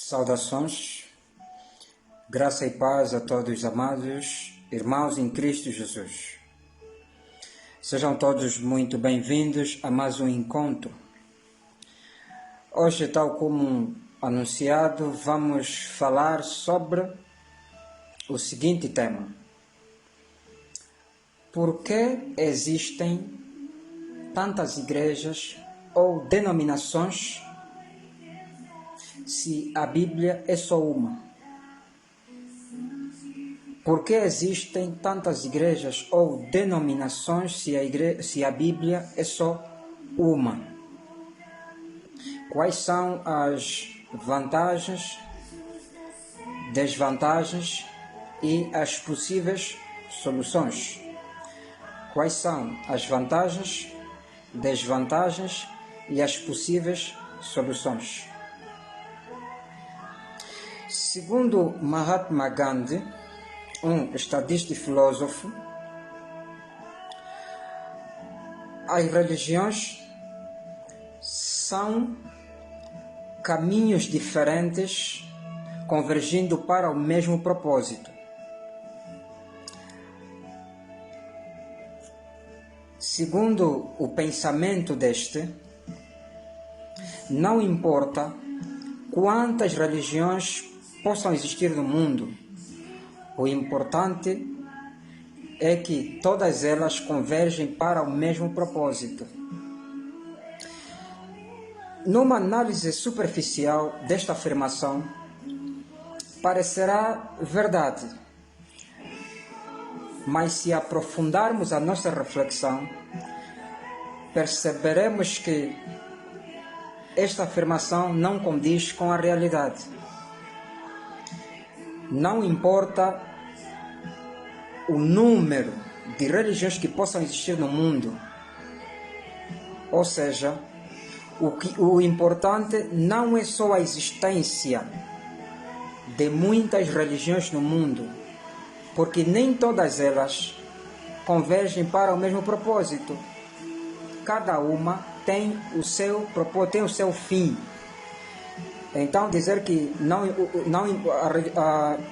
Saudações, graça e paz a todos os amados irmãos em Cristo Jesus. Sejam todos muito bem-vindos a mais um encontro. Hoje, tal como anunciado, vamos falar sobre o seguinte tema: por que existem tantas igrejas ou denominações se a Bíblia é só uma? Por que existem tantas igrejas ou denominações se a Bíblia é só uma? Quais são as vantagens, desvantagens e as possíveis soluções? Quais são as vantagens, desvantagens e as possíveis soluções? Segundo Mahatma Gandhi, um estadista e filósofo, as religiões são caminhos diferentes convergindo para o mesmo propósito. Segundo o pensamento deste, não importa quantas religiões possam existir no mundo, o importante é que todas elas convergem para o mesmo propósito. Numa análise superficial desta afirmação, parecerá verdade, mas se aprofundarmos a nossa reflexão, perceberemos que esta afirmação não condiz com a realidade. Não importa o número de religiões que possam existir no mundo, ou seja, o importante não é só a existência de muitas religiões no mundo, porque nem todas elas convergem para o mesmo propósito. Cada uma tem o seu propósito, tem o seu fim. Então, dizer que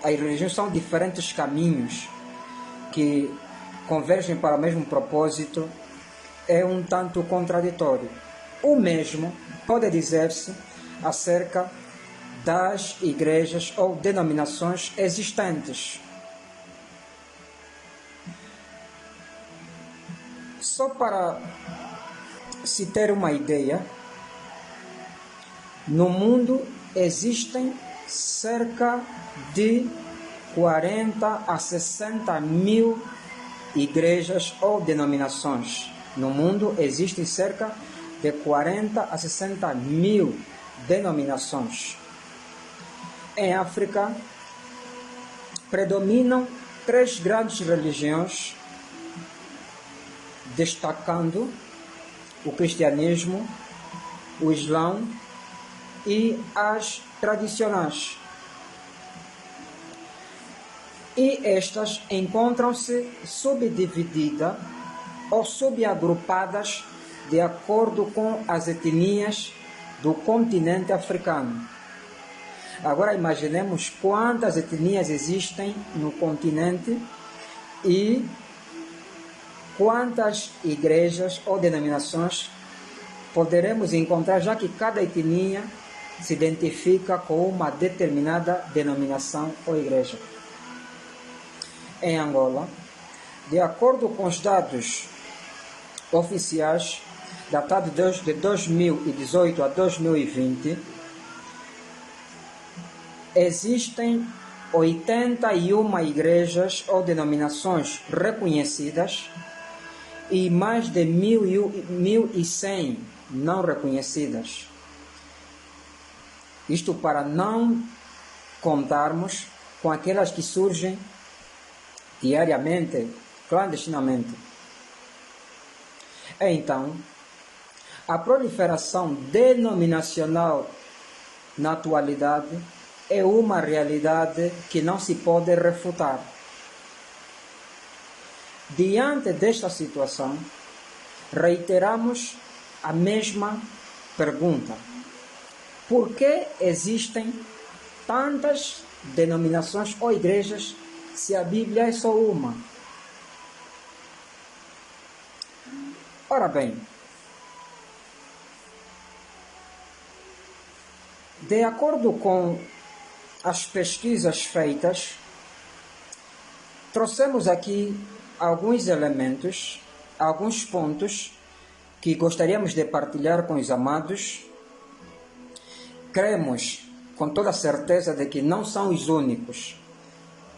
as religiões são diferentes caminhos que convergem para o mesmo propósito é um tanto contraditório. O mesmo pode dizer-se acerca das igrejas ou denominações existentes. Só para se ter uma ideia, no mundo existem cerca de 40 a 60 mil igrejas ou denominações. No mundo existem cerca de 40 a 60 mil denominações. Em África, predominam 3 grandes religiões, destacando o cristianismo, o islão e as tradicionais. E estas encontram-se subdivididas ou subagrupadas de acordo com as etnias do continente africano. Agora imaginemos quantas etnias existem no continente e quantas igrejas ou denominações poderemos encontrar, já que cada etnia se identifica com uma determinada denominação ou igreja. Em Angola, de acordo com os dados oficiais, datados de 2018 a 2020, existem 81 igrejas ou denominações reconhecidas e mais de 1.100 não reconhecidas. Isto para não contarmos com aquelas que surgem diariamente, clandestinamente. Então, a proliferação denominacional na atualidade é uma realidade que não se pode refutar. Diante desta situação, reiteramos a mesma pergunta: por que existem tantas denominações ou igrejas se a Bíblia é só uma? Ora bem, de acordo com as pesquisas feitas, trouxemos aqui alguns elementos, alguns pontos que gostaríamos de partilhar com os amados. Cremos com toda certeza de que não são os únicos,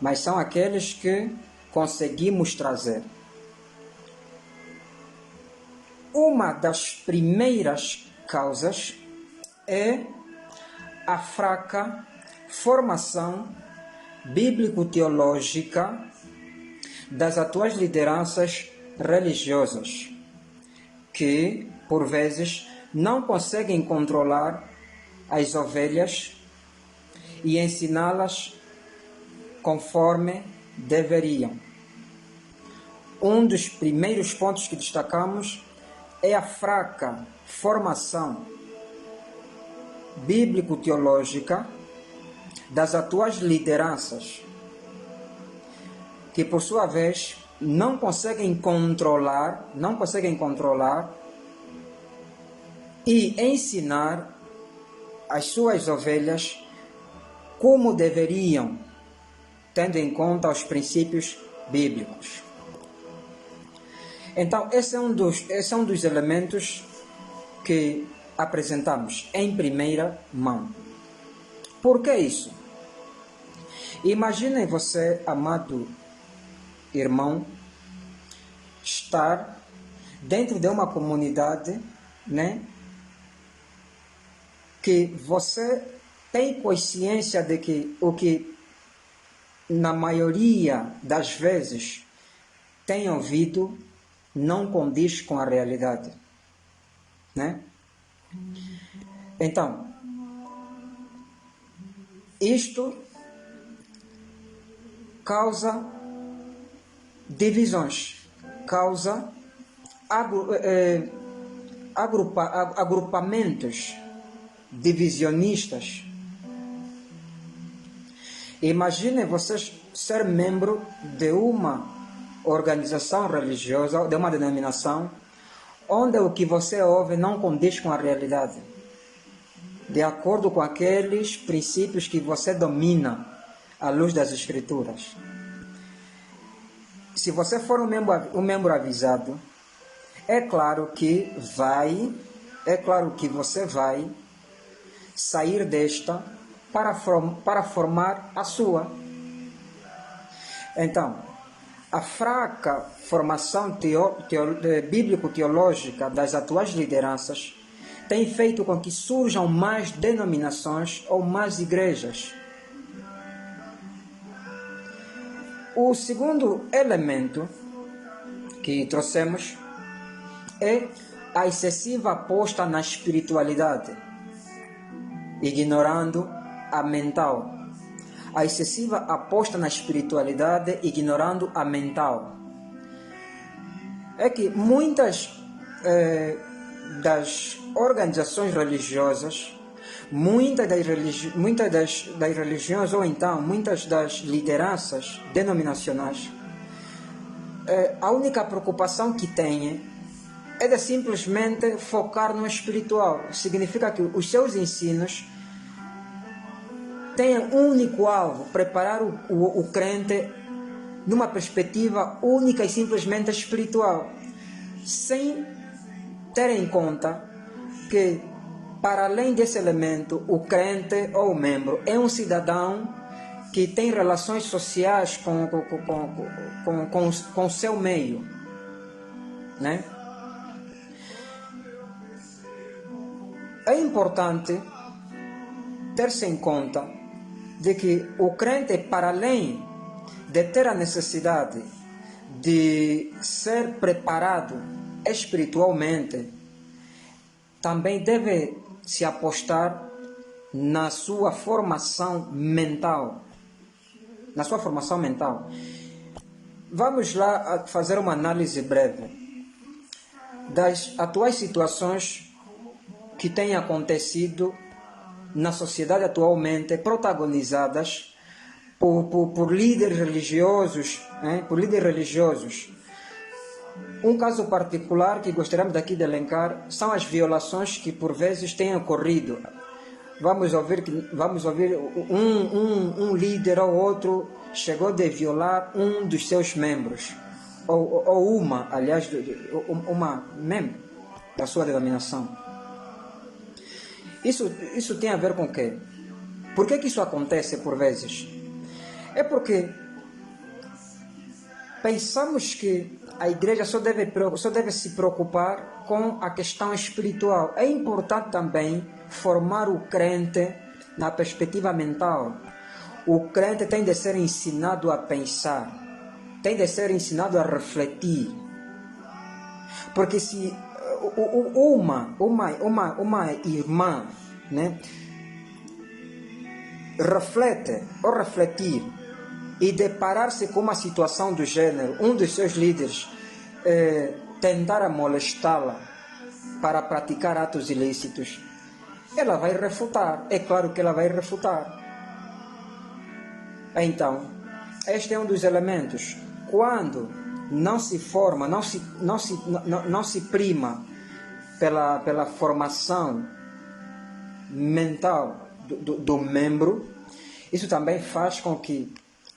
mas são aqueles que conseguimos trazer. Uma das primeiras causas é a fraca formação bíblico-teológica das atuais lideranças religiosas, que, por vezes, não conseguem controlar as ovelhas e ensiná-las conforme deveriam. Um dos primeiros pontos que destacamos é a fraca formação bíblico-teológica das atuais lideranças, que por sua vez não conseguem controlar e ensinar as suas ovelhas como deveriam, tendo em conta os princípios bíblicos. Então, esse é um dos elementos que apresentamos em primeira mão. Por que isso? Imaginem você, amado irmão, estar dentro de uma comunidade, né, que você tem consciência de que o que na maioria das vezes tem ouvido não condiz com a realidade, né? Então, isto causa divisões, causa agrupamentos divisionistas. Imagine vocês ser membro de uma organização religiosa, de uma denominação, onde o que você ouve não condiz com a realidade, de acordo com aqueles princípios que você domina à luz das Escrituras. Se você for um membro avisado, é claro que você vai sair desta para formar a sua. Então, a fraca formação bíblico-teológica das atuais lideranças tem feito com que surjam mais denominações ou mais igrejas. O segundo elemento que trouxemos é a excessiva aposta na espiritualidade, ignorando a mental. A excessiva aposta na espiritualidade, ignorando a mental. É que muitas das organizações religiosas, muitas das religiões, ou então muitas das lideranças denominacionais, a única preocupação que têm é de simplesmente focar no espiritual. Significa que os seus ensinos têm um único alvo: preparar o crente numa perspectiva única e simplesmente espiritual, sem ter em conta que, para além desse elemento, o crente ou o membro é um cidadão que tem relações sociais com o seu meio, né? É importante ter-se em conta de que o crente, para além de ter a necessidade de ser preparado espiritualmente, também deve se apostar na sua formação mental. Vamos lá fazer uma análise breve das atuais situações que têm acontecido na sociedade atualmente protagonizadas por líderes religiosos, por líderes religiosos. Um caso particular que gostaríamos daqui de elencar são as violações que por vezes têm ocorrido. Vamos ouvir um líder ou outro chegou a violar um dos seus membros, ou uma, aliás, uma membro da sua denominação. Isso tem a ver com o quê? Por que isso acontece por vezes? É porque pensamos que a igreja só deve se preocupar com a questão espiritual. É importante também formar o crente na perspectiva mental. O crente tem de ser ensinado a pensar, tem de ser ensinado a refletir. Porque se uma irmã, né, refletir e deparar-se com uma situação do gênero, um dos seus líderes tentar molestá-la para praticar atos ilícitos, ela vai refutar. É claro que ela vai refutar. Então, este é um dos elementos. Quando não se forma, não se prima pela formação mental do membro, isso também faz com que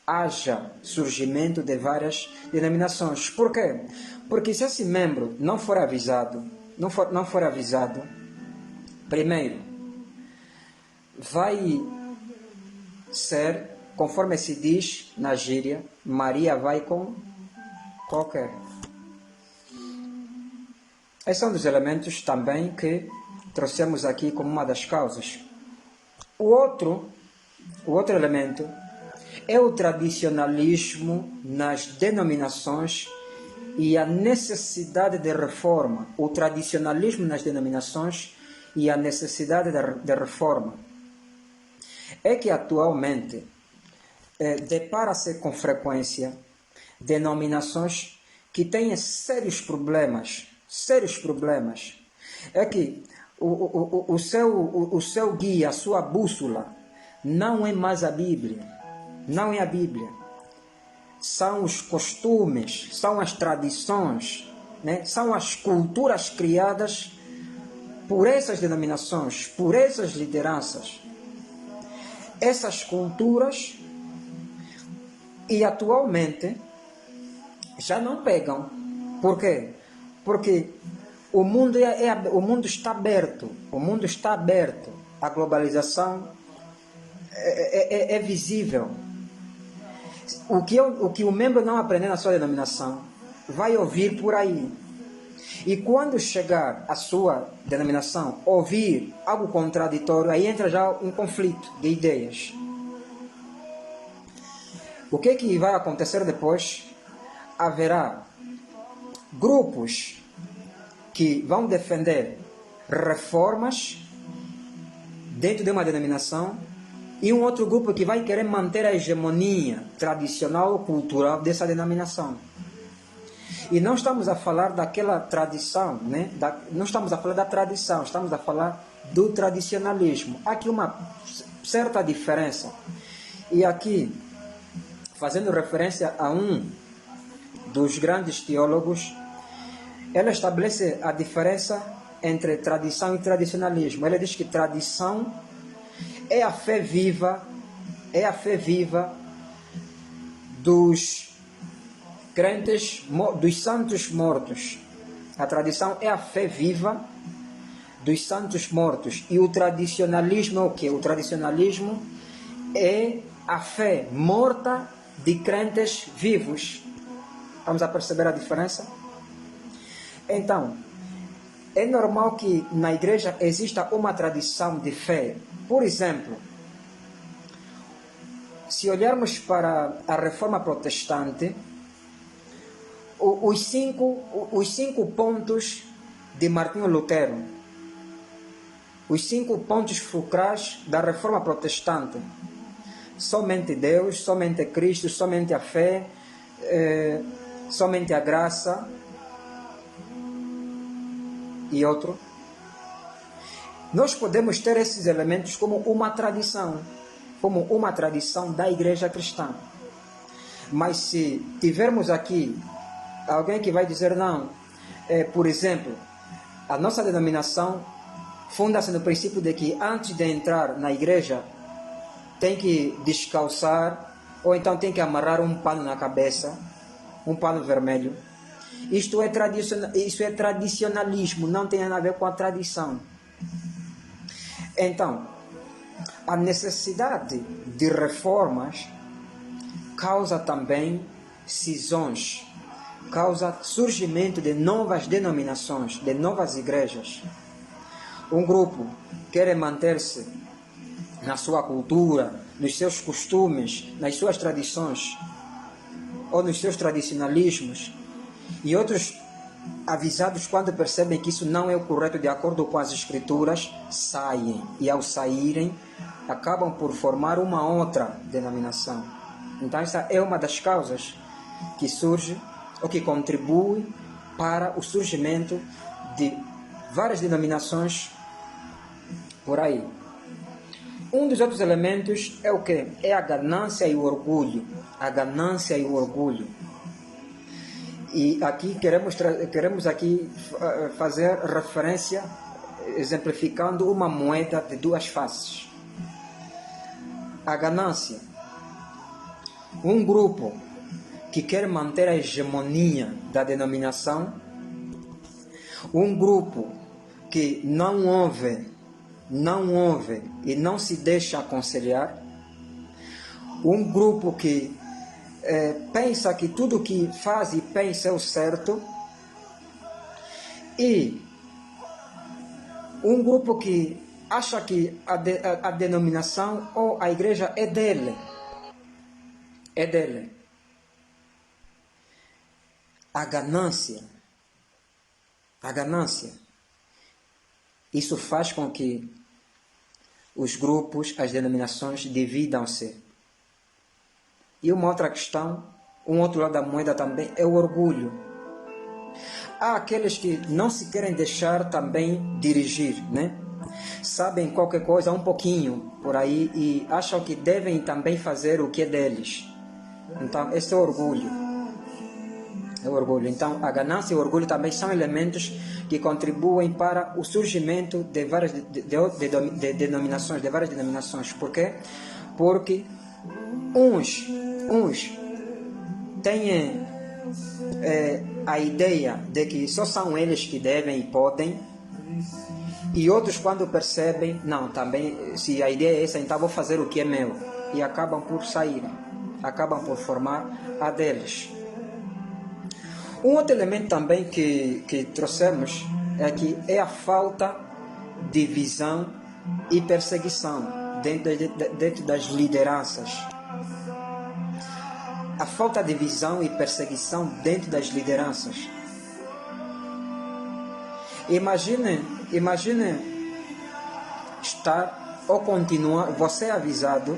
haja surgimento de várias denominações. Por quê? Porque se esse membro não for avisado, primeiro, vai ser, conforme se diz na gíria, Maria vai com qualquer. Esses são um dos elementos também que trouxemos aqui como uma das causas. O outro elemento é o tradicionalismo nas denominações e a necessidade de reforma. O tradicionalismo nas denominações e a necessidade de reforma. É que atualmente depara-se com frequência denominações que têm sérios problemas. É que o seu guia, a sua bússola, não é mais a Bíblia. Não é a Bíblia. São os costumes, são as tradições, né? São as culturas criadas por essas denominações, por essas lideranças. Essas culturas, e atualmente, já não pegam. Por quê? Porque o mundo está aberto. O mundo está aberto. A globalização é visível. O que o membro não aprender na sua denominação, vai ouvir por aí. E quando chegar à sua denominação, ouvir algo contraditório, aí entra já um conflito de ideias. O que vai acontecer depois? Haverá grupos que vão defender reformas dentro de uma denominação e um outro grupo que vai querer manter a hegemonia tradicional ou cultural dessa denominação. E não estamos a falar daquela tradição, né? Não estamos a falar da tradição, estamos a falar do tradicionalismo. Há aqui uma certa diferença. E aqui, fazendo referência a um dos grandes teólogos, ela estabelece a diferença entre tradição e tradicionalismo. Ela diz que tradição é a fé viva dos crentes, dos santos mortos. A tradição é a fé viva dos santos mortos. E o tradicionalismo é o quê? O tradicionalismo é a fé morta de crentes vivos. Vamos a perceber a diferença? Então, é normal que na igreja exista uma tradição de fé. Por exemplo, se olharmos para a Reforma Protestante, os cinco pontos de Martinho Lutero, os 5 pontos fulcrais da Reforma Protestante: somente Deus, somente Cristo, somente a fé, somente a graça e outro. Nós podemos ter esses elementos como uma tradição da igreja cristã. Mas se tivermos aqui alguém que vai dizer não, por exemplo, a nossa denominação funda-se no princípio de que antes de entrar na igreja tem que descalçar ou então tem que amarrar um pano na cabeça, um pano vermelho. Isso é tradicionalismo, não tem nada a ver com a tradição. Então, a necessidade de reformas causa também cisões, causa surgimento de novas denominações, de novas igrejas. Um grupo quer manter-se na sua cultura, nos seus costumes, nas suas tradições, ou nos seus tradicionalismos, e outros, avisados quando percebem que isso não é o correto de acordo com as escrituras, saem, e ao saírem, acabam por formar uma outra denominação. Então essa é uma das causas que surge, ou que contribui para o surgimento de várias denominações por aí. Um dos outros elementos é o quê? É a ganância e o orgulho. A ganância e o orgulho. E aqui queremos aqui fazer referência, exemplificando uma moeda de duas faces. A ganância. Um grupo que quer manter a hegemonia da denominação, um grupo que não ouve e não se deixa aconselhar, um grupo que pensa que tudo que faz e pensa é o certo, e um grupo que acha que a denominação ou a igreja é dele. A ganância, isso faz com que os grupos, as denominações dividam-se. E uma outra questão, um outro lado da moeda também é o orgulho. Há aqueles que não se querem deixar também dirigir, né? Sabem qualquer coisa um pouquinho por aí e acham que devem também fazer o que é deles. Então, esse é o orgulho. Então, a ganância e o orgulho também são elementos que contribuem para o surgimento de várias denominações. Por quê? Porque uns têm a ideia de que só são eles que devem e podem, e outros, quando percebem, não, também, se a ideia é essa, então vou fazer o que é meu, e acabam por sair, acabam por formar a deles. Um outro elemento também que trouxemos é a falta de visão e perseguição dentro das lideranças. A falta de visão e perseguição dentro das lideranças. Imagine estar ou continuar, você avisado,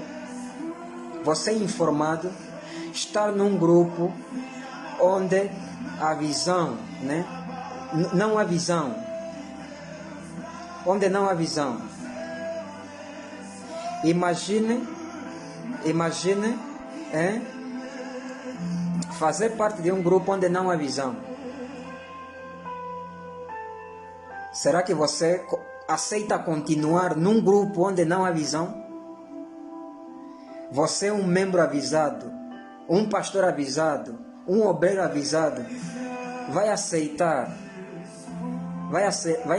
você informado, estar num grupo onde a visão, né? Não há visão. Onde não há visão. Imagine fazer parte de um grupo onde não há visão. Será que você aceita continuar num grupo onde não há visão? Você é um membro avisado, um pastor avisado, um obreiro avisado, vai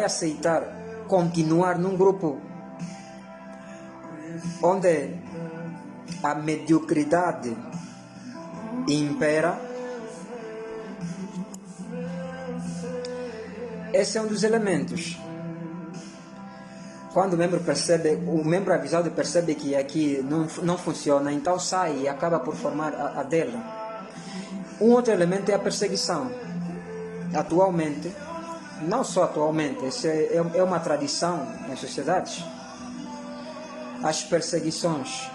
aceitar continuar num grupo onde a mediocridade impera? Esse é um dos elementos. Quando o membro avisado percebe que aqui não funciona, então sai e acaba por formar a dele. Um outro elemento é a perseguição. Atualmente, não só atualmente, isso é uma tradição nas sociedades. As perseguições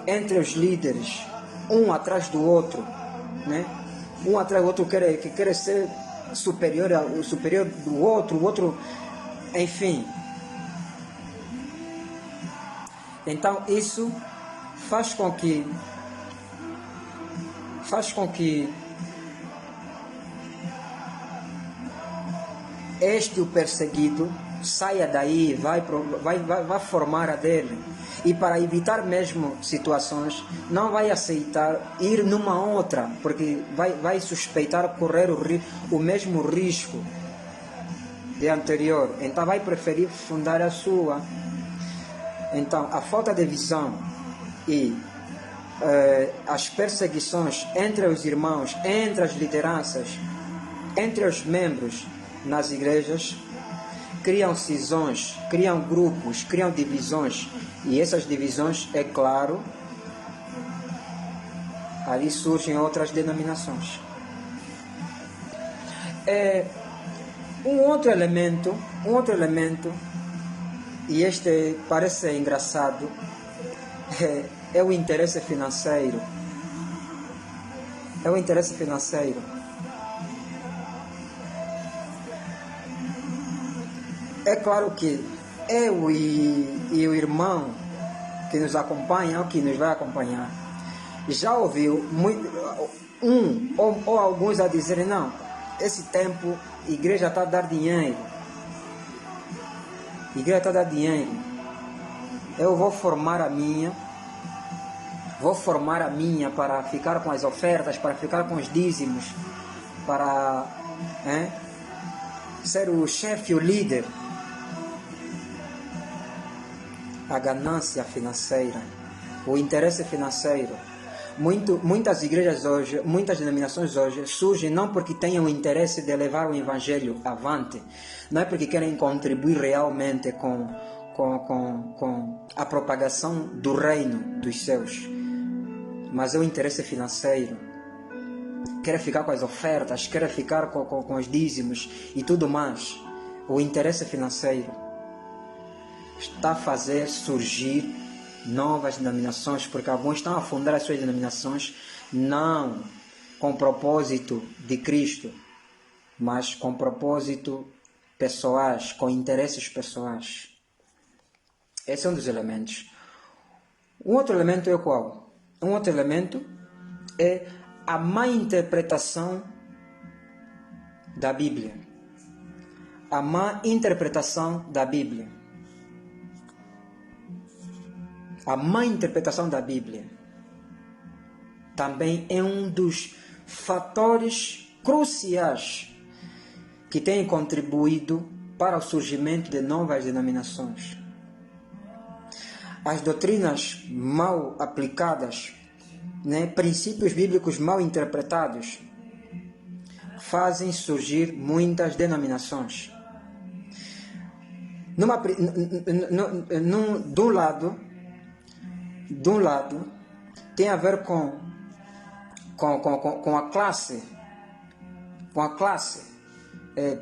entre os líderes, um atrás do outro, né? Um atrás do outro que quer ser superior do outro, o outro, enfim. Então isso faz com que este o perseguido saia daí, vai formar a dele. E para evitar mesmo situações, não vai aceitar ir numa outra, porque vai suspeitar correr o mesmo risco de anterior. Então vai preferir fundar a sua. Então a falta de visão e as perseguições entre os irmãos, entre as lideranças, entre os membros nas igrejas, criam cisões, criam grupos, criam divisões. E essas divisões, é claro, ali surgem outras denominações. Um outro elemento, e este parece engraçado, é o interesse financeiro. É o interesse financeiro. É claro que eu e o irmão que nos acompanha, ou que nos vai acompanhar, já ouviu ou alguns a dizerem: não, esse tempo a igreja está a dar dinheiro. A igreja está a dar dinheiro. Eu vou formar a minha para ficar com as ofertas, para ficar com os dízimos, para ser o chefe, o líder. A ganância financeira, o interesse financeiro. Muitas igrejas hoje, muitas denominações hoje surgem não porque tenham o interesse de levar o evangelho avante, não é porque querem contribuir realmente com a propagação do reino dos céus, mas é o interesse financeiro. Quer ficar com as ofertas, quer ficar com os dízimos e tudo mais. O interesse financeiro está a fazer surgir novas denominações, porque alguns estão a fundar as suas denominações não com propósito de Cristo, mas com propósito pessoais, com interesses pessoais. Esse é um dos elementos. Um outro elemento é qual? Um outro elemento é a má interpretação da Bíblia. A má interpretação da Bíblia. A má interpretação da Bíblia também é um dos fatores cruciais que tem contribuído para o surgimento de novas denominações. As doutrinas mal aplicadas, princípios bíblicos mal interpretados, fazem surgir muitas denominações. De um lado, tem a ver com a classe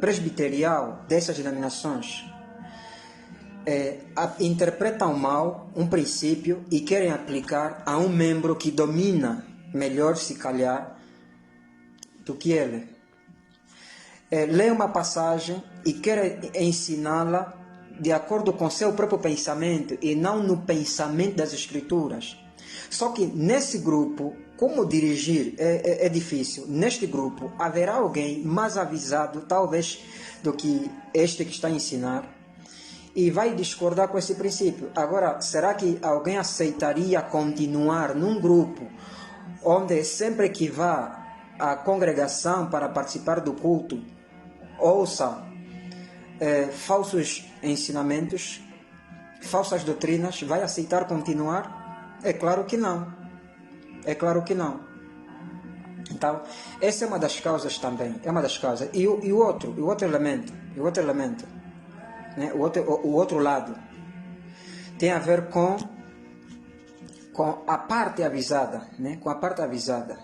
presbiterial dessas denominações. Interpretam mal um princípio e querem aplicar a um membro que domina melhor, se calhar, do que ele. Lê uma passagem e quer ensiná-la de acordo com seu próprio pensamento e não no pensamento das Escrituras. Só que nesse grupo, como dirigir é difícil. Neste grupo haverá alguém mais avisado, talvez, do que este que está a ensinar, e vai discordar com esse princípio. Agora, será que alguém aceitaria continuar num grupo onde sempre que vá à congregação para participar do culto, ouça falsos ensinamentos, falsas doutrinas? Vai aceitar continuar? É claro que não. É claro que não. Então, essa é uma das causas também. É uma das causas. E o outro elemento, o outro lado, tem a ver com a parte avisada, com a parte avisada.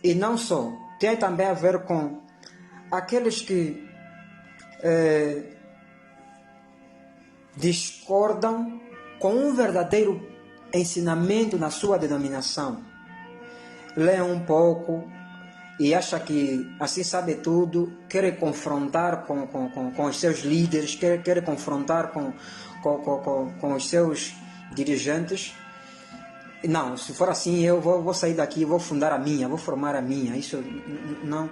E não só, tem também a ver com aqueles que discordam com um verdadeiro ensinamento na sua denominação. Leem um pouco e acha que assim sabe tudo, quer confrontar com os seus líderes, quer confrontar com os seus dirigentes. Não, se for assim, eu vou sair daqui, vou fundar a minha, vou formar a minha. Isso não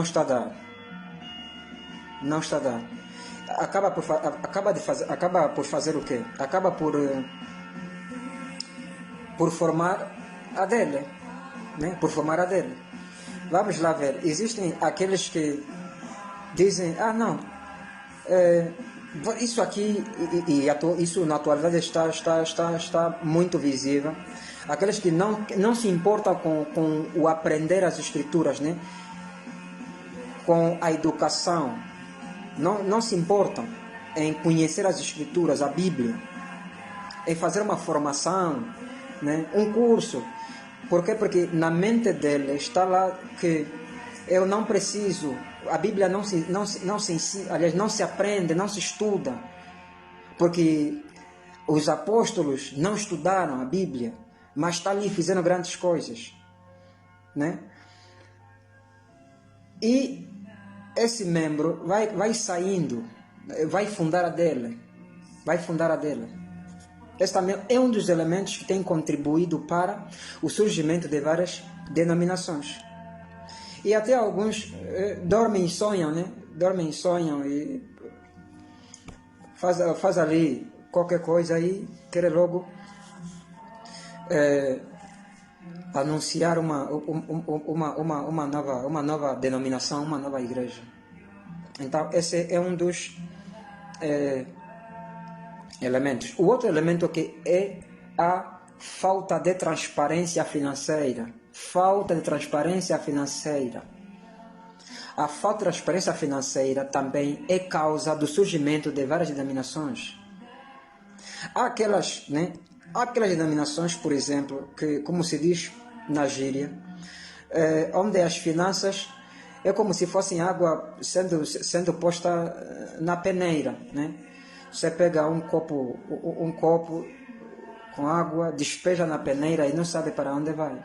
está a dar. Não está a dar. Acaba por fazer o quê? Acaba por formar a dele, né? Por formar a dele. Vamos lá ver. Existem aqueles que dizem, não, isso aqui, isso na atualidade está muito visível. Aqueles que não se importam com o aprender as escrituras, né? Com a educação, não se importam em conhecer as escrituras, a Bíblia, em fazer uma formação, né? Um curso. Por quê? Porque na mente dele está lá que eu não preciso, a Bíblia não se ensina, aliás, não se aprende, não se estuda, porque os apóstolos não estudaram a Bíblia, mas está ali fazendo grandes coisas, né? E esse membro vai saindo, vai fundar a dele, Esse também é um dos elementos que tem contribuído para o surgimento de várias denominações. E até alguns dormem e sonham, né? Dormem e sonham e faz ali qualquer coisa aí, quer logo anunciar uma nova denominação, uma nova igreja. Então, esse é um dos elementos. O outro elemento que é a falta de transparência financeira. A falta de transparência financeira também é causa do surgimento de várias denominações. Há aquelas denominações, por exemplo, que, como se diz na gíria, onde as finanças é como se fossem água sendo posta na peneira, né? Você pega um copo com água, despeja na peneira e não sabe para onde vai.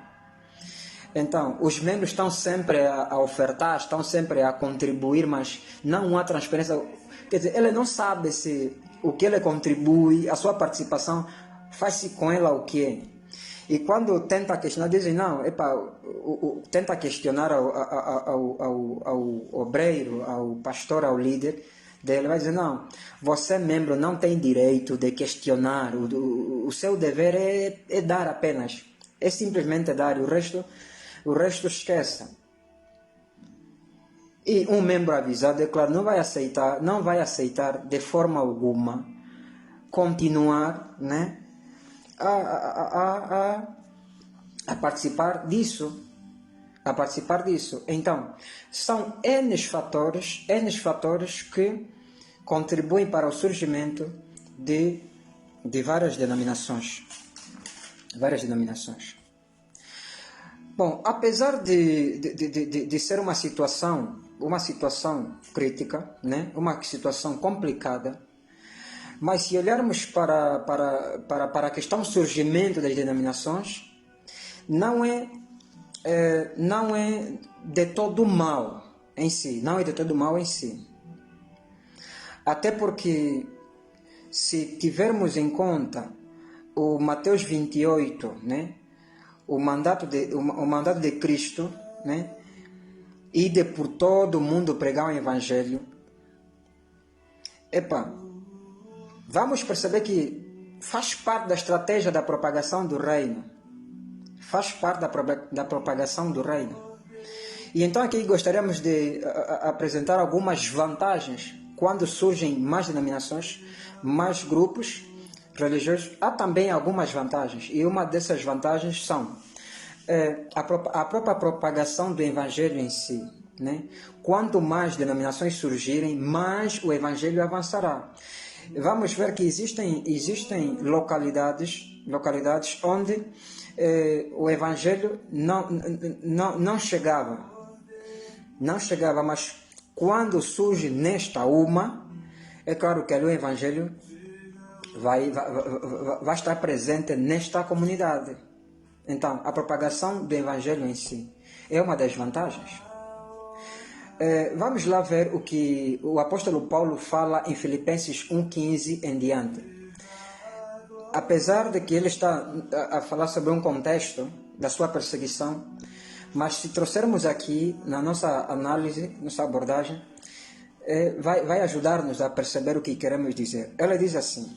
Então, os membros estão sempre a ofertar, estão sempre a contribuir, mas não há transparência. Quer dizer, ele não sabe se o que ele contribui, a sua participação, faz-se com ela o quê. E quando tenta questionar, dizem, não, tenta questionar ao obreiro, ao pastor, ao líder, ele vai dizer, não, você membro não tem direito de questionar, o seu dever é dar apenas, é simplesmente dar, e o resto esqueça. E um membro avisado, é claro, não vai aceitar de forma alguma continuar, né, a participar disso. Então, são N fatores que contribuem para o surgimento de várias denominações. Bom, apesar de ser uma situação crítica, né? Uma situação complicada, mas se olharmos para a questão do surgimento das denominações, não é de todo mal em si, Até porque, se tivermos em conta o Mateus 28, né? O mandato de Cristo, né? Ide por todo o mundo pregar o Evangelho. Vamos perceber que faz parte da estratégia da propagação do reino. Da propagação do reino. E então aqui gostaríamos de apresentar algumas vantagens quando surgem mais denominações, mais grupos religiosos. Há também algumas vantagens, e uma dessas vantagens são a própria propagação do Evangelho em si, né? Quanto mais denominações surgirem, mais o Evangelho avançará. Vamos ver que existem localidades onde o Evangelho não chegava, mas quando surge nesta é claro que ali o Evangelho vai estar presente nesta comunidade. Então, a propagação do Evangelho em si. É uma das vantagens. Vamos lá ver o que o apóstolo Paulo fala em Filipenses 1,15 em diante. Apesar de que ele está a falar sobre um contexto da sua perseguição, mas se trouxermos aqui na nossa análise, nossa abordagem, vai ajudar-nos a perceber o que queremos dizer. Ele diz assim,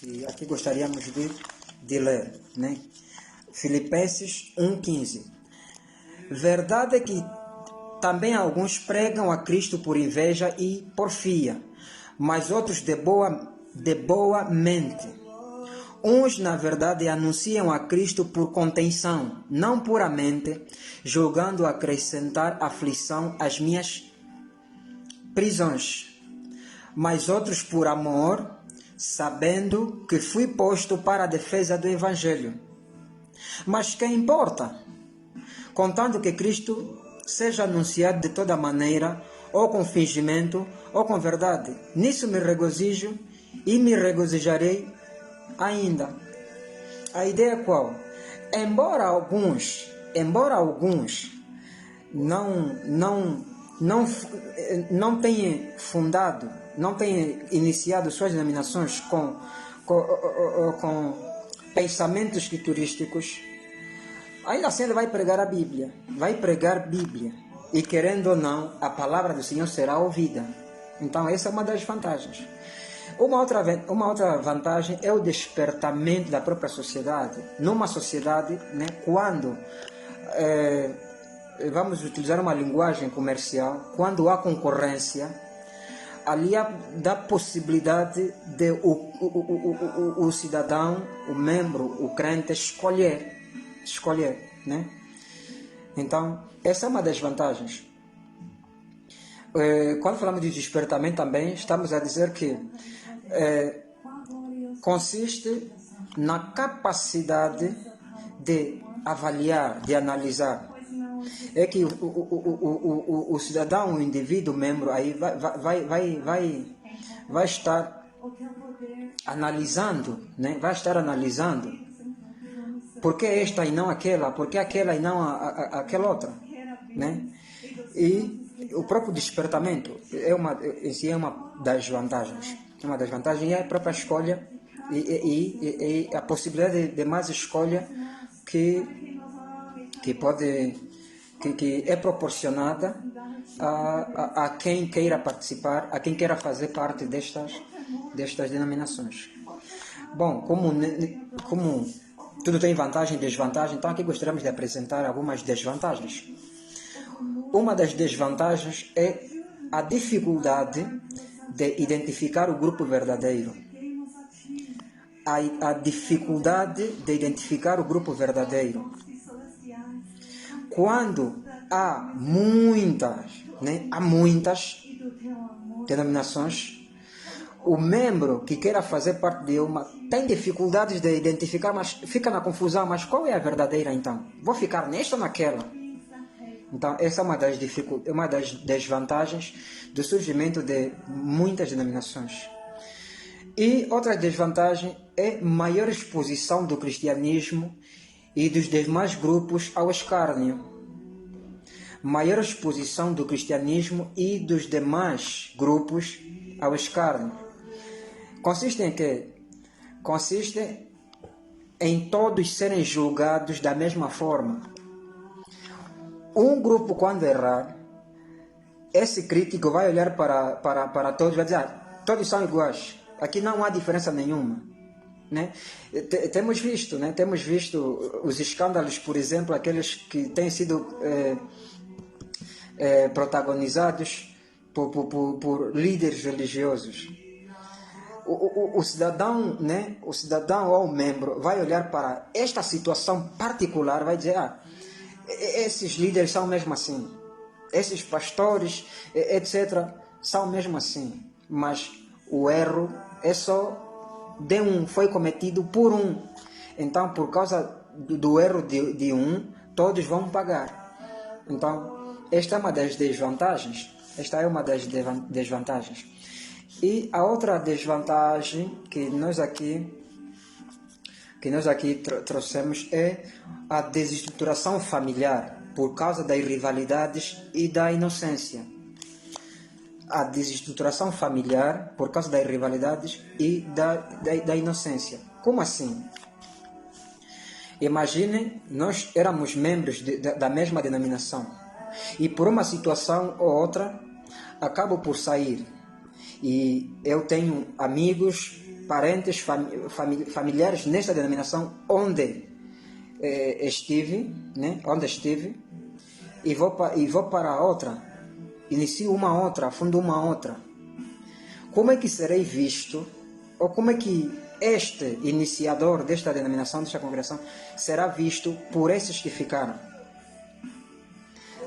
e aqui gostaríamos de ler, né? Filipenses 1,15. Verdade é que também alguns pregam a Cristo por inveja e porfia, mas outros de boa mente. Uns, na verdade, anunciam a Cristo por contenção, não puramente, julgando acrescentar aflição às minhas prisões. Mas outros por amor, sabendo que fui posto para a defesa do Evangelho. Mas que importa? Contanto que Cristo seja anunciado de toda maneira, ou com fingimento, ou com verdade. Nisso me regozijo e me regozijarei ainda. A ideia é qual? Embora alguns não tenham fundado, não tenham iniciado suas denominações com pensamentos escriturísticos, ainda assim ele vai pregar a Bíblia, e querendo ou não, a palavra do Senhor será ouvida. Então essa é uma das vantagens. Uma outra vantagem é o despertamento da própria sociedade. Numa sociedade, né, quando vamos utilizar uma linguagem comercial, quando há concorrência, ali dá possibilidade de o cidadão, o membro, o crente escolher, né? Então, essa é uma das vantagens. Quando falamos de despertamento também, estamos a dizer que consiste na capacidade de avaliar, de analisar. É que o cidadão, o indivíduo, o membro, aí vai estar analisando, né? Vai estar analisando por que esta e não aquela, por que aquela e não aquela outra, né? E o próprio despertamento é uma das vantagens. Uma das vantagens é a própria escolha e a possibilidade de mais escolha que é proporcionada a quem queira participar, a quem queira fazer parte destas denominações. Bom, como tudo tem vantagem e desvantagem, então aqui gostaríamos de apresentar algumas desvantagens. Uma das desvantagens é a dificuldade de identificar o grupo verdadeiro. A dificuldade de identificar o grupo verdadeiro. Quando há muitas denominações, o membro que queira fazer parte de uma tem dificuldades de identificar, mas fica na confusão. Mas qual é a verdadeira então? Vou ficar nesta ou naquela? Então, essa é uma das desvantagens do surgimento de muitas denominações. E outra desvantagem é maior exposição do cristianismo e dos demais grupos ao escárnio. Maior exposição do cristianismo e dos demais grupos ao escárnio. Consiste em quê? Consiste em todos serem julgados da mesma forma. Um grupo, quando errar, esse crítico vai olhar para todos e vai dizer: todos são iguais, aqui não há diferença nenhuma. Né? Temos visto os escândalos, por exemplo, aqueles que têm sido protagonizados por líderes religiosos. O cidadão, né? O cidadão ou o membro vai olhar para esta situação particular, vai dizer: esses líderes são mesmo assim, esses pastores, etc., são mesmo assim. Mas o erro é só foi cometido por um. Então, por causa do erro de um, todos vão pagar. Então, esta é uma das desvantagens. E a outra desvantagem que nós aqui que nós aqui trouxemos é a desestruturação familiar por causa das rivalidades e da inocência. A desestruturação familiar por causa das rivalidades e da inocência. Como assim? Imagine, nós éramos membros da mesma denominação e por uma situação ou outra acabo por sair e eu tenho amigos, parentes, familiares nesta denominação onde estive, né? Onde estive e vou para outra, inicio uma outra, fundo uma outra. Como é que serei visto ou como é que este iniciador desta denominação, desta congregação, será visto por esses que ficaram?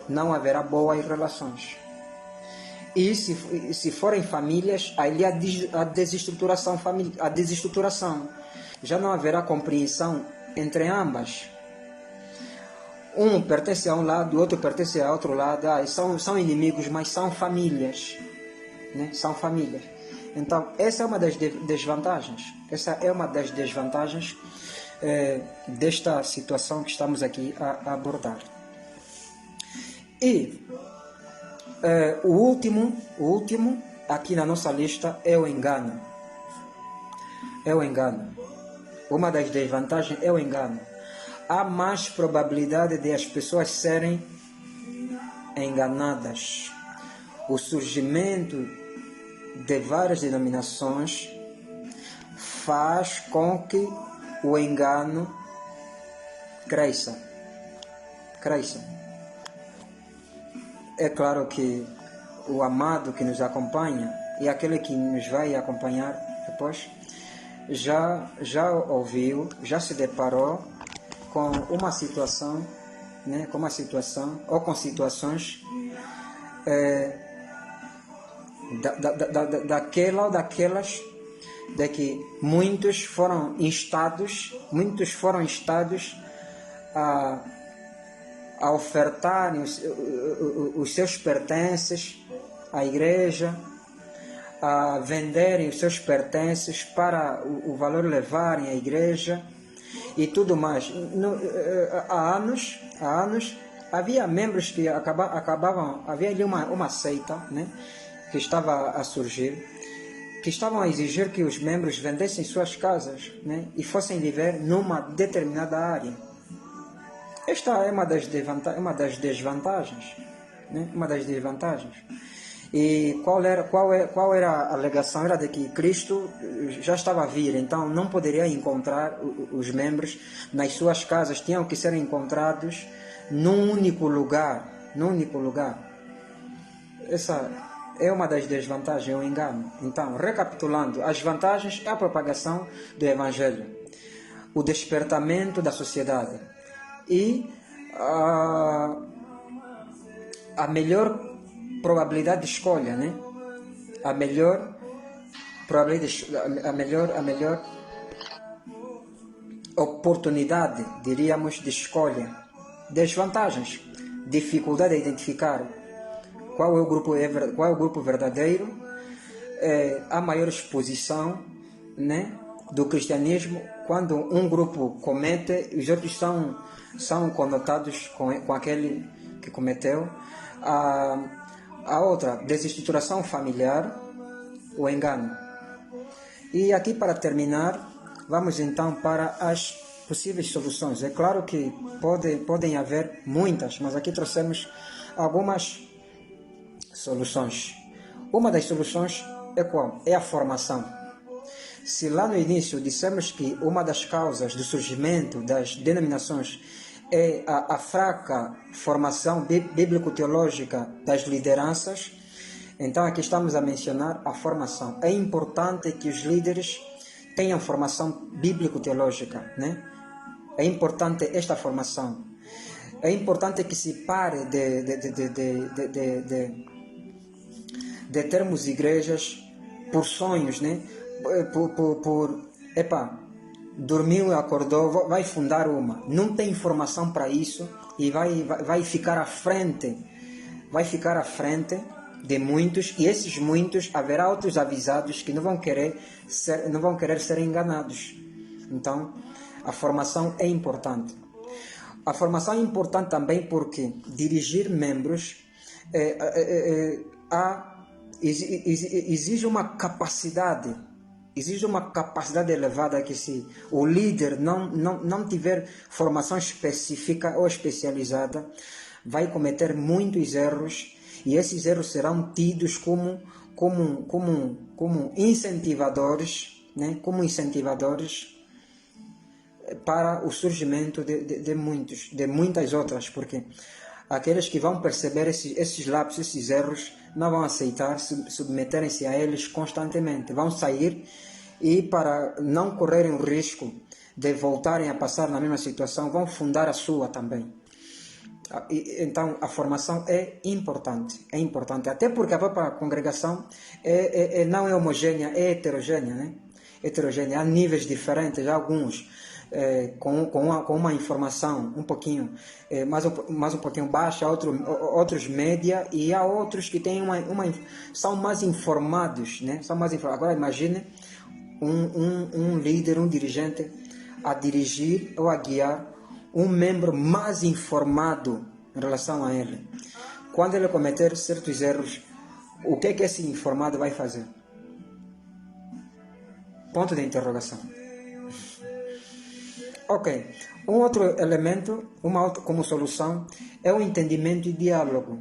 Não haverá boas relações. E se forem famílias, aí a desestruturação, a desestruturação. Já não haverá compreensão entre ambas. Um pertence a um lado, o outro pertence a outro lado. São inimigos, mas são famílias. Né? São famílias. Então, essa é uma das desvantagens. Essa é uma das desvantagens desta situação que estamos aqui a abordar. E o último aqui na nossa lista é o engano. É o engano. Uma das desvantagens é o engano. Há mais probabilidade de as pessoas serem enganadas. O surgimento de várias denominações faz com que o engano cresça. É claro que o amado que nos acompanha e aquele que nos vai acompanhar depois já ouviu, já se deparou com uma situação, né, com uma situação ou com situações daquela ou daquelas de que muitos foram instados a ofertarem os seus pertences à igreja, a venderem os seus pertences para o valor levarem à igreja e tudo mais. Há anos havia membros que acabavam, havia ali uma seita, né, que estava a surgir, que estavam a exigir que os membros vendessem suas casas, né, e fossem viver numa determinada área. Esta é uma das desvantagens, né? Uma das desvantagens. E qual era a alegação? Era de que Cristo já estava a vir, então não poderia encontrar os membros nas suas casas, tinham que ser encontrados num único lugar. Essa é uma das desvantagens, o engano. Então, recapitulando, as vantagens é a propagação do Evangelho, o despertamento da sociedade e a melhor probabilidade de escolha, né? A melhor oportunidade, diríamos, de escolha. Desvantagens, dificuldade de identificar qual é o grupo verdadeiro, a maior exposição, né, do cristianismo. Quando um grupo comete, os outros são conotados com aquele que cometeu. A outra, desestruturação familiar, o engano. E aqui, para terminar, vamos então para as possíveis soluções. É claro que podem haver muitas, mas aqui trouxemos algumas soluções. Uma das soluções é qual? É a formação. Se lá no início dissemos que uma das causas do surgimento das denominações é a fraca formação bíblico-teológica das lideranças, então aqui estamos a mencionar a formação. É importante que os líderes tenham formação bíblico-teológica, né? É importante esta formação. É importante que se pare de termos igrejas por sonhos, né? Dormiu e acordou, vai fundar uma. Não tem informação para isso e vai ficar à frente. Vai ficar à frente de muitos, e esses muitos haverá outros avisados que não vão querer ser enganados. Então, A formação é importante. A formação é importante também porque dirigir membros exige uma capacidade. Exige uma capacidade elevada que, se o líder não tiver formação específica ou especializada, vai cometer muitos erros, e esses erros serão tidos como incentivadores, né? Como incentivadores para o surgimento de muitas outras, porque aqueles que vão perceber esses lapsos, esses erros, não vão aceitar submeterem-se a eles constantemente. Vão sair, e para não correrem o risco de voltarem a passar na mesma situação, vão fundar a sua também. Então, a formação é importante, até porque a própria congregação não é homogênea, é heterogênea, né? Heterogênea, há níveis diferentes, há alguns com uma informação um pouquinho mais um pouquinho baixa, outros média, e há outros que têm são mais informados, né? São mais informados. Agora imagine um líder, um dirigente a dirigir ou a guiar um membro mais informado em relação a ele. Quando ele cometer certos erros, o que esse informado vai fazer? Ponto de interrogação. Ok. Um outro elemento, como solução, é o entendimento e diálogo.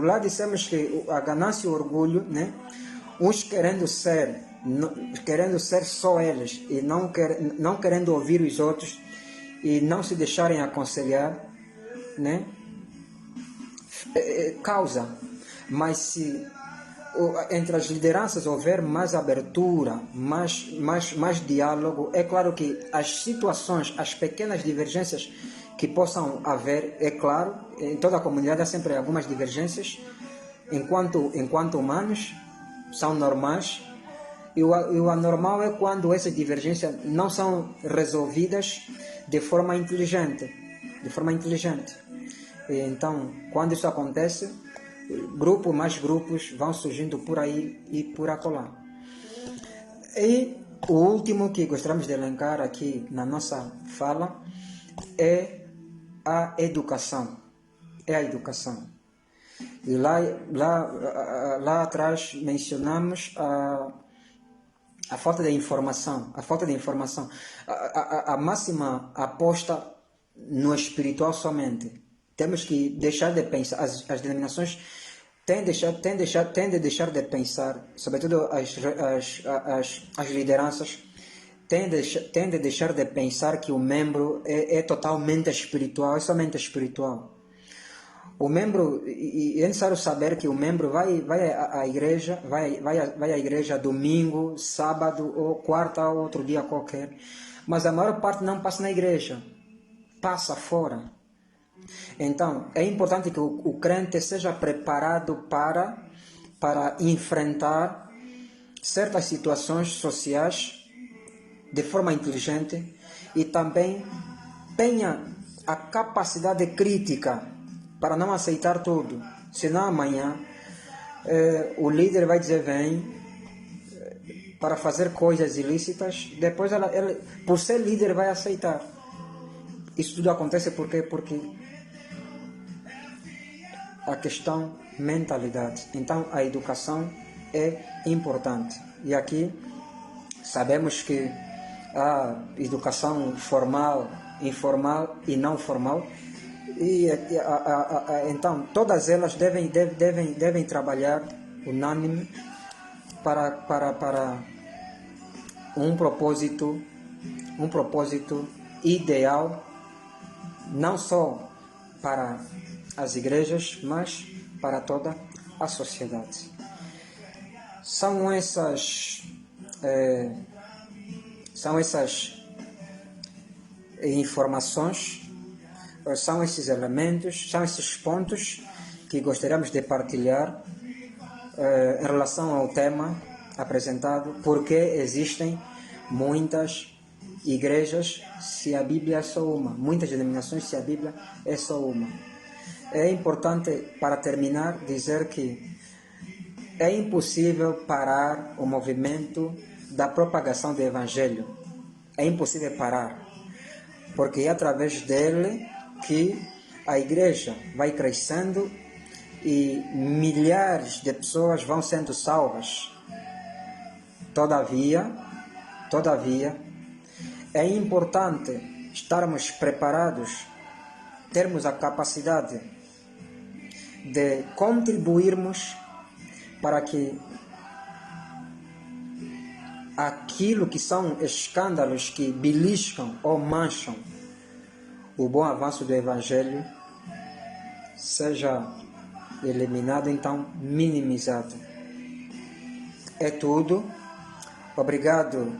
Lá dissemos que a ganância e o orgulho, né? Uns querendo ser só eles e não querendo ouvir os outros e não se deixarem aconselhar, né? Causa. Mas se entre as lideranças houver mais abertura, mais diálogo, é claro que as situações, as pequenas divergências que possam haver, é claro, em toda a comunidade há sempre algumas divergências, enquanto humanos, são normais, e o anormal é quando essas divergências não são resolvidas de forma inteligente. E então, quando isso acontece, mais grupos vão surgindo por aí e por acolá. E o último que gostaríamos de elencar aqui na nossa fala é a educação. E lá atrás mencionamos a falta de informação. A máxima aposta no espiritual somente. Temos que deixar de pensar, as denominações tendem a deixar de pensar, sobretudo as lideranças, tendem a deixar de pensar que o membro é totalmente espiritual, é somente espiritual. O membro, e é necessário saber que o membro vai à igreja domingo, sábado ou quarta ou outro dia qualquer, mas a maior parte não passa na igreja, passa fora. Então, é importante que o crente seja preparado para enfrentar certas situações sociais de forma inteligente e também tenha a capacidade crítica para não aceitar tudo. Senão amanhã o líder vai dizer vem para fazer coisas ilícitas, depois ela, por ser líder, vai aceitar. Isso tudo acontece porque a questão mentalidade. Então a educação é importante. E aqui sabemos que a educação formal, informal e não formal, então todas elas devem trabalhar unânime para um propósito ideal, não só para as igrejas, mas para toda a sociedade. São essas informações, são esses elementos, são esses pontos que gostaríamos de partilhar em relação ao tema apresentado, porque existem muitas igrejas se a Bíblia é só uma, muitas denominações se a Bíblia é só uma. É importante, para terminar, dizer que é impossível parar o movimento da propagação do Evangelho. é impossível parar, porque é através dele que a igreja vai crescendo e milhares de pessoas vão sendo salvas. Todavia, é importante estarmos preparados, termos a capacidade de contribuirmos para que aquilo que são escândalos que beliscam ou mancham o bom avanço do Evangelho seja eliminado, então minimizado. É tudo. Obrigado,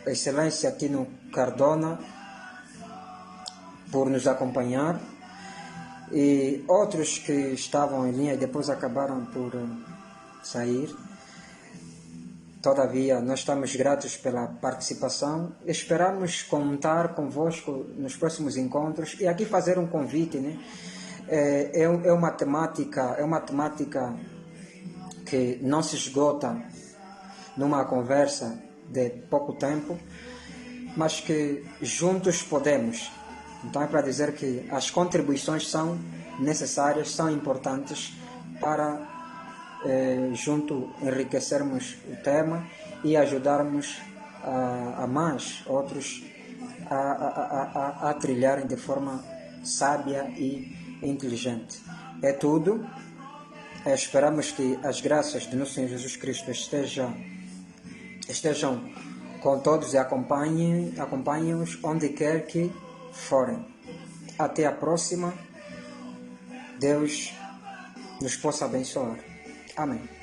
Excelência Tino Cardona, por nos acompanhar, e outros que estavam em linha e depois acabaram por sair. Todavia, nós estamos gratos pela participação. Esperamos contar convosco nos próximos encontros e aqui fazer um convite, né? É uma temática que não se esgota numa conversa de pouco tempo, mas que juntos podemos. Então é para dizer que as contribuições são necessárias, são importantes para junto enriquecermos o tema e ajudarmos a mais outros a trilharem de forma sábia e inteligente. É tudo. Esperamos que as graças de nosso Senhor Jesus Cristo estejam com todos e acompanhem-os onde quer que forem. Até a próxima. Deus nos possa abençoar. Amém.